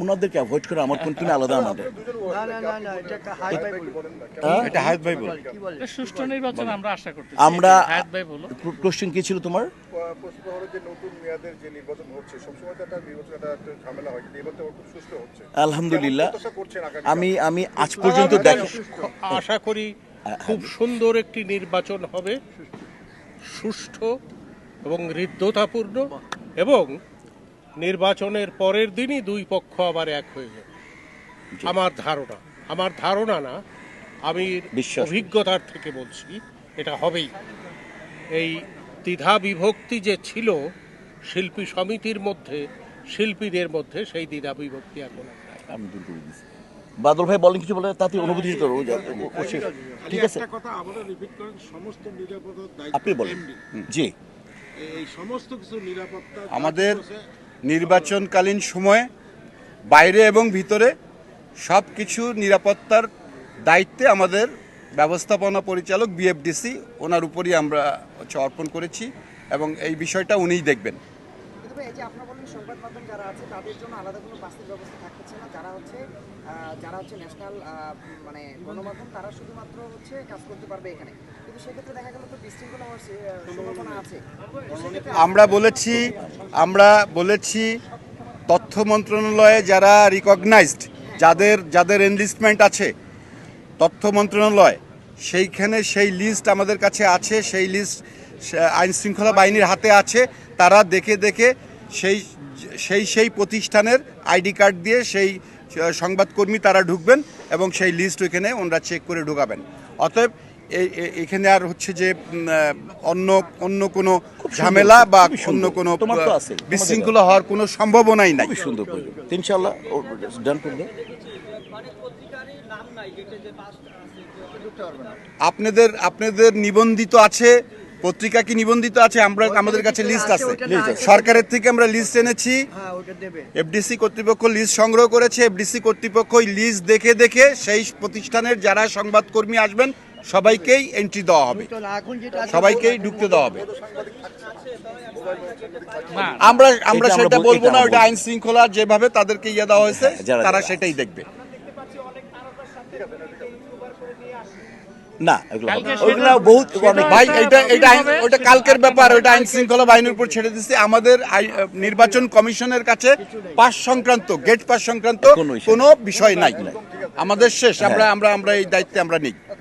ওনাদেরকে অ্যাভয়েড করে আমার কোন আলাদা আমাদের সুষ্ঠু নির্বাচন আমরা আশা করতেছি। আমরা হায়াত ভাই বলো। কোশ্চেন কি ছিল তোমার? পশ্চিম শহরে যে নতুন মেয়াদের যে নির্বাচন হচ্ছে সবসময় তো একটা নির্বাচন একটা ঝামেলা হয়, কিন্তু এবার তো খুব সুষ্ঠু হচ্ছে। আলহামদুলিল্লাহ প্রত্যাশা করছেন আগামী আমি আজ পর্যন্ত দেখি আশা করি খুব সুন্দর একটি নির্বাচন হবে, সুষ্ঠু এবং হৃদ্যতাপূর্ণ, এবং নির্বাচনের পরের দিনই দুই পক্ষ আবার এক হয়ে যাবে। আমার ধারণা না, আমি বিশ্বাস। অভিজ্ঞতার থেকে বলছি এটা হবেই। এই দ্বিধা বিভক্তি যে ছিল শিল্পী সমিতির মধ্যে, শিল্পীদের মধ্যে, সেই দ্বিধা বিভক্তি এখন আর নাই। আমি দূর করে দিচ্ছি। বাদল ভাই বলেন কিছু বলে তাতে অনুভূতি করো। ঠিক আছে, একটা কথা আবারও রিপিট করেন, সমস্ত নিরাপত্তার আপনি দায়িত্ব বলেন। MD। জি, এই সমস্ত কিছু নিরাপত্তা আমাদের নির্বাচনকালীন সময়ে বাইরে এবং ভিতরে সব কিছু নিরাপত্তার দায়িত্বে আমাদের ব্যবস্থাপনা পরিচালক BFDC ওনার উপরই আমরা অর্পণ করেছি, এবং এই বিষয়টা উনিই দেখবেন। কিন্তু এই যে আপনারা বলেন সংবাদ মাধ্যম যারা আছে তাদের জন্য আলাদা কোনো বাসের ব্যবস্থা থাকতেছে না, যারা হচ্ছে ন্যাশনাল মানে গণমাধ্যম তারা শুধুমাত্র হচ্ছে কাজ করতে পারবে এখানে, কিন্তু সেক্ষেত্রে দেখা গেল তো বিশৃঙ্খলা হওয়ার সম্ভাবনা আছে। আমরা বলেছি তথ্য মন্ত্রণালয়ে যারা রিকগনাইজড, যাদের এনলিস্টমেন্ট আছে তথ্য মন্ত্রণালয়, সেইখানে সেই লিস্ট আমাদের কাছে আছে, সেই লিস্ট আইন শৃঙ্খলা বাহিনীর হাতে আছে। তারা দেখে সেই প্রতিষ্ঠানের আইডি কার্ড দিয়ে সেই সংবাদকর্মী তারা ঢুকবেন, এবং সেই লিস্ট ওইখানে ওনারা চেক করে ঢুকাবেন। অতএব এখানে আর হচ্ছে যে অন্য কোনো ঝামেলা বা অন্য কোনো বিশৃঙ্খলা হওয়ার কোনো সম্ভাবনাই নাই। খুবই সুন্দর করে ইনশাআল্লাহ ডান করে দাও। আপনাদের নিবন্ধিত আছে, পত্রিকা কি নিবন্ধিত আছে? আমাদের কাছে লিস্ট আছে, সরকারের থেকে আমরা লিস্ট এনেছি, FDC কর্তৃপক্ষ লিস্ট সংগ্রহ করেছে। FDC কর্তৃপক্ষ লিস্ট দেখে সেই প্রতিষ্ঠানের যারা সংবাদকর্মী আসবেন সবাইকেই এন্ট্রি দেওয়া হবে, সবাইকেই ঢুকতে দেওয়া হবে। আমরা সেটা বলবো না, ওটা আইন শৃঙ্খলা যেভাবে তাদেরকে দেওয়া হয়েছে তারা সেটাই দেখবে। না ওইগুলো বহুত ভাই ওটা কালকের ব্যাপার, ওটা আইন শৃঙ্খলা বাহিনীর উপর ছেড়ে দিচ্ছি। আমাদের নির্বাচন কমিশনের কাছে গেট পাস সংক্রান্ত কোনো বিষয় নাই। আমাদের শেষ, আমরা এই দায়িত্বে আমরা নিই।